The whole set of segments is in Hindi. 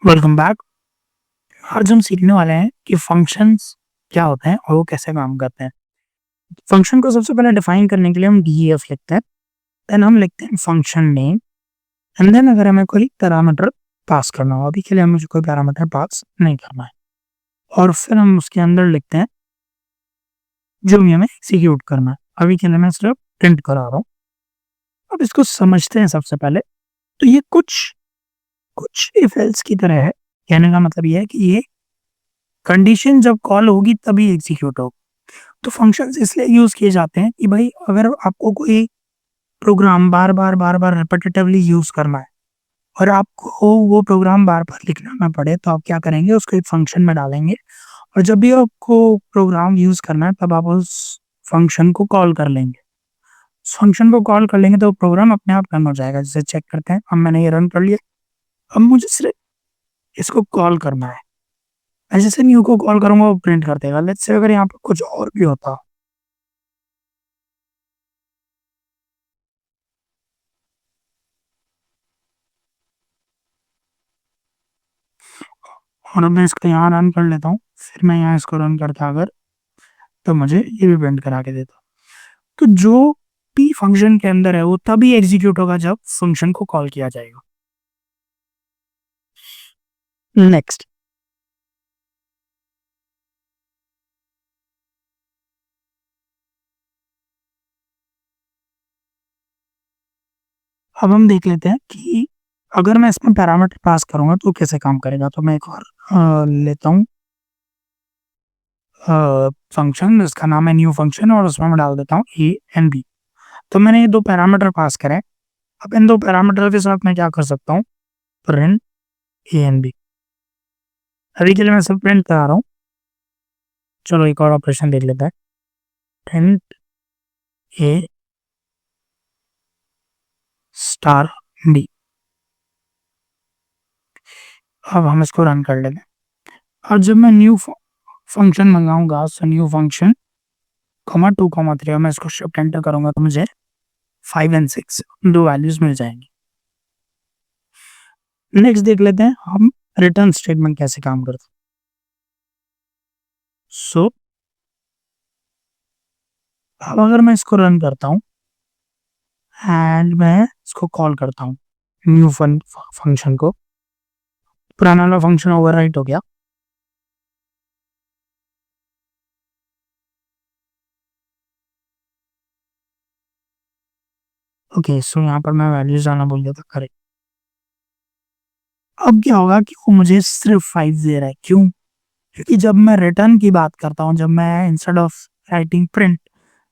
Welcome back. आज हम सीखने वाले हैं कि फंक्शंस क्या होते हैं और वो कैसे काम करते हैं। फंक्शन को सबसे पहले डिफाइन करने के लिए हम डीईएफ लिखते हैं। देन हम लिखते हैं फंक्शन नेम एंड देन अगर हमें कोई पैरामीटर पास करना हो, अभी के लिए हमें कोई पैरामीटर पास नहीं करना है, और फिर हम उसके अंदर लिखते हैं जो भी हमें एग्जीक्यूट करना है। अभी के लिए मैं सिर्फ प्रिंट करा रहा हूँ। अब इसको समझते हैं सबसे पहले। तो ये कुछ कुछ इफ एल्स की तरह है। कहने का मतलब ये है कि ये कंडीशन जब कॉल होगी तभी एग्जीक्यूट होगा। तो फंक्शंस इसलिए यूज़ किए जाते हैं कि भाई अगर आपको कोई प्रोग्राम बार-बार रिपिटिटिवली यूज़ करना है और आपको वो प्रोग्राम बार-बार लिखना ना पड़े, तो आप क्या करेंगे, उसको एक फंक्शन में डालेंगे और जब भी आपको प्रोग्राम यूज़ करना है तब आप उस फंक्शन को कॉल कर लेंगे। उस फंक्शन को कॉल कर लेंगे तो प्रोग्राम अपने आप रन हो जाएगा। जैसे चेक करते हैं, अब मैंने ये रन कर लिया। अब मुझे सिर्फ इसको कॉल करना है। मैं जैसे न्यू को कॉल करूँगा वो प्रिंट कर देगा। लेट्स से अगर यहाँ पे कुछ और भी होता और अब मैं इसको यहाँ रन कर लेता हूँ, फिर मैं यहाँ इसको रन करता अगर, तो मुझे ये भी प्रिंट करा के देता। तो जो पी फंक्शन के अंदर है वो तभी एग्जीक्यूट होगा जब फंक्शन को कॉल किया जाएगा। नेक्स्ट, अब हम देख लेते हैं कि अगर मैं इसमें पैरामीटर पास करूंगा तो कैसे काम करेगा। तो मैं एक और लेता हूँ फंक्शन, इसका नाम है न्यू फंक्शन, और उसमें मैं डाल देता हूँ ए एंड बी। तो मैंने ये दो पैरामीटर पास करे। अब इन दो पैरामीटर के साथ मैं क्या कर सकता हूँ, प्रिंट ए एंड बी। अभी के लिए मैं सिर्फ प्रिंट करा रहा हूँ। चलो एक और ऑपरेशन देख लेते हैं, प्रिंट ए स्टार बी। अब हम इसको रन कर लेते हैं। और जब मैं न्यू फंक्शन मंगाऊंगा, सो न्यू फंक्शन कॉमा 2,3, मैं इसको शिफ्ट एंटर करूंगा तो मुझे 5 एंड 6 दो वैल्यूज मिल जाएंगी। नेक्स्ट देख लेते हैं हम रिटर्न स्टेटमेंट कैसे काम करते हैं। सो अब अगर मैं इसको रन करता हूँ एंड मैं इसको कॉल करता हूँ न्यू फंक्शन को, पुराना वाला फंक्शन ओवरराइट हो गया। ओके, सो यहाँ पर मैं वैल्यूज डालना भूल गया था, करेक्ट। अब क्या होगा कि वो मुझे सिर्फ 5 दे रहा है। क्यों? क्योंकि जब मैं रिटर्न की बात करता हूँ, जब मैं इंस्टेड ऑफ राइटिंग प्रिंट,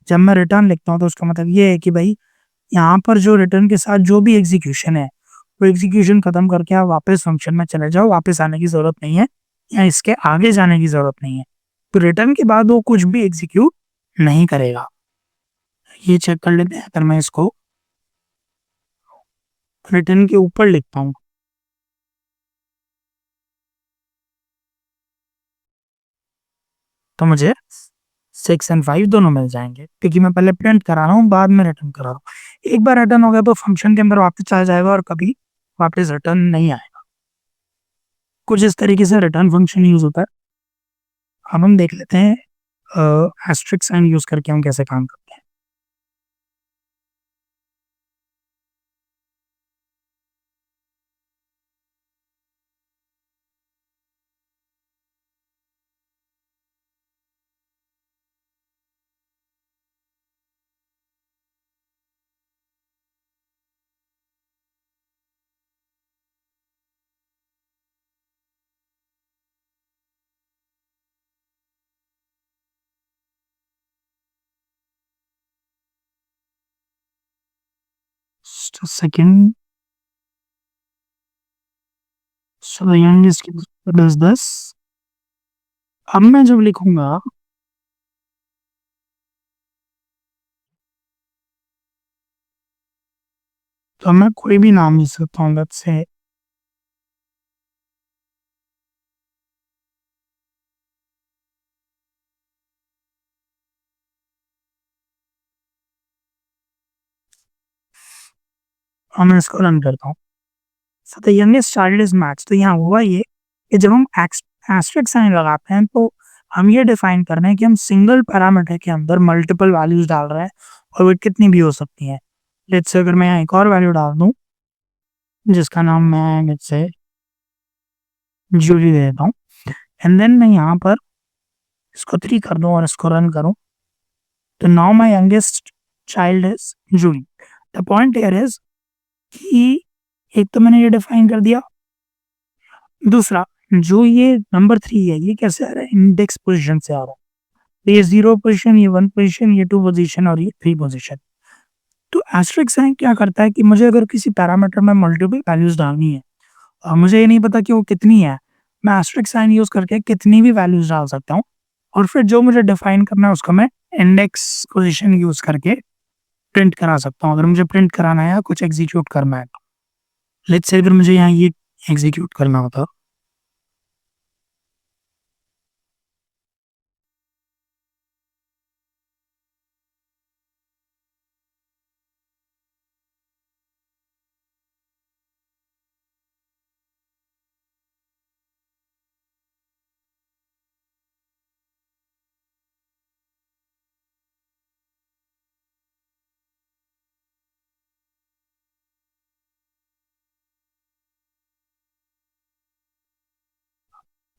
जब मैं रिटर्न लिखता हूँ तो उसका मतलब ये है कि भाई यहाँ पर जो रिटर्न के साथ जो भी एग्जीक्यूशन है वो एग्जीक्यूशन खत्म करके आप वापस फंक्शन में चले जाओ, वापस आने की जरूरत नहीं है या इसके आगे जाने की जरूरत नहीं है। तो रिटर्न के बाद वो कुछ भी एग्जीक्यूट नहीं करेगा। ये चेक कर लेते हैं। अगर मैं इसको रिटर्न के ऊपर लिखता हूँ तो मुझे 6 एंड 5 दोनों मिल जाएंगे, क्योंकि मैं पहले प्रिंट करा रहा हूँ बाद में रिटर्न करा रहा हूँ। एक बार रिटर्न हो गया तो फंक्शन के अंदर वापस चला जाएगा और कभी वापस रिटर्न नहीं आएगा। कुछ इस तरीके से रिटर्न फंक्शन यूज होता है। अब हम देख लेते हैं एस्ट्रिक साइन यूज करके हम कैसे काम करते हैं। सेकेंड, सो इसकी 10 10। अब मैं जब लिखूंगा तो मैं कोई भी नाम लिख सकता हूँ। लेट्स से अब मैं इसको रन करता हूँ। So the youngest child is max. तो यहाँ हुआ ये कि जब हम एस्टेरिस्क साइन लगाते हैं तो हम ये डिफाइन कर रहे हैं कि हम सिंगल पैरामीटर के अंदर मल्टीपल वैल्यूज डाल रहे हैं और वो कितनी भी हो सकती है। लेट्स से अगर मैं यहाँ एक और वैल्यू डाल दूं जिसका नाम मैं लेट्स से जूली दे देता हूँ, एंड देन मैं यहाँ पर इसको 3 कर दूं और इसको रन करूं, तो now my youngest child is Julie. The point here is कि एक तो मैंने ये डिफाइन कर दिया, दूसरा जो ये नंबर 3 है ये कैसे आ रहा है, इंडेक्स पोजीशन से आ रहा है। ये 0 पोजीशन, ये 1 पोजीशन, ये 2 पोजीशन और ये 3 पोजीशन। तो एस्टेरिस्क साइन क्या करता है कि मुझे अगर किसी पैरामीटर में मल्टीपल वैल्यूज डालनी है और मुझे ये नहीं पता कि वो कितनी है, मैं एस्टेरिस्क साइन यूज करके कितनी भी वैल्यूज डाल सकता हूँ और फिर जो मुझे डिफाइन करना है उसको मैं इंडेक्स पोजीशन यूज करके प्रिंट करा सकता हूँ, अगर मुझे प्रिंट कराना है या कुछ एग्जीक्यूट करना है। लेट्स से अगर मुझे यहाँ ये एग्जीक्यूट करना होता,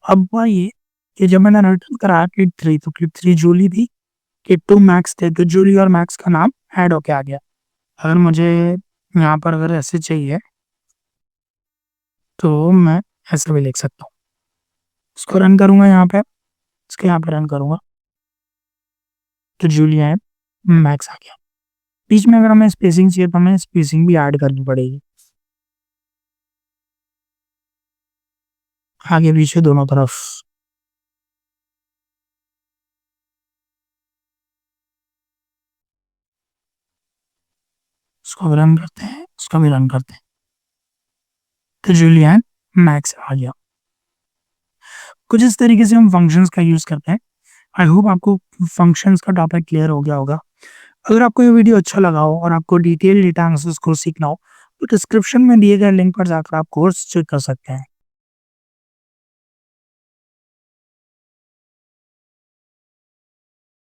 अब हुआ ये कि जब मैंने रिटर्न कराया क्लिप 3 तो क्लिप 3 जूली थी, क्लिप 2 मैक्स थे, तो जूली और मैक्स का नाम ऐड होके आ गया। अगर मुझे यहाँ पर अगर ऐसे चाहिए तो मैं ऐसे भी लिख सकता हूँ, इसको रन करूंगा यहाँ पे, इसके यहाँ पे रन करूंगा तो जूली एंड मैक्स आ गया। बीच में अगर हमें स्पेसिंग चाहिए तो हमें स्पेसिंग भी ऐड करनी पड़ेगी, आगे पीछे दोनों तरफ। इसको भी रन करते हैं, इसको भी रन करते हैं, तो जूली एंड मैक्स आ गया। कुछ इस तरीके से हम फंक्शंस का यूज करते हैं। आई होप आपको फंक्शंस का टॉपिक क्लियर हो गया होगा। अगर आपको ये वीडियो अच्छा लगा हो और आपको डिटेल डेटा एनालिसिस कोर्स सीखना हो तो डिस्क्रिप्शन में दिए गए लिंक पर जाकर आप कोर्स चेक कर सकते हैं।